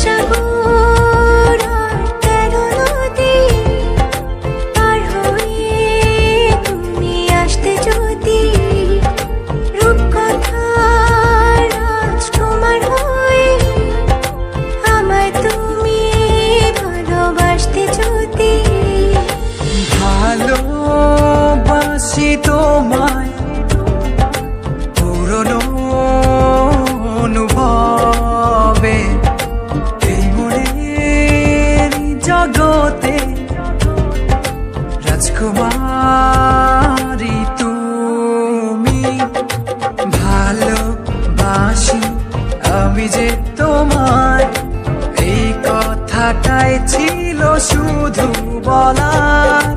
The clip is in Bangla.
সাগর আর 13 নদী পার হয়ে তুমি আসতে যদি, রূপকথার রাজকুমার হয়ে আমায় তুমি ভালোবাসতে যদি। ভালোবাসি তোমায় পুরনো অনুভবে, এই মনের জগতে রাজকুমারী তুমি। ভালোবাসি আমি যে তোমায়, এই কথাটাই ছিল শুধু বলার।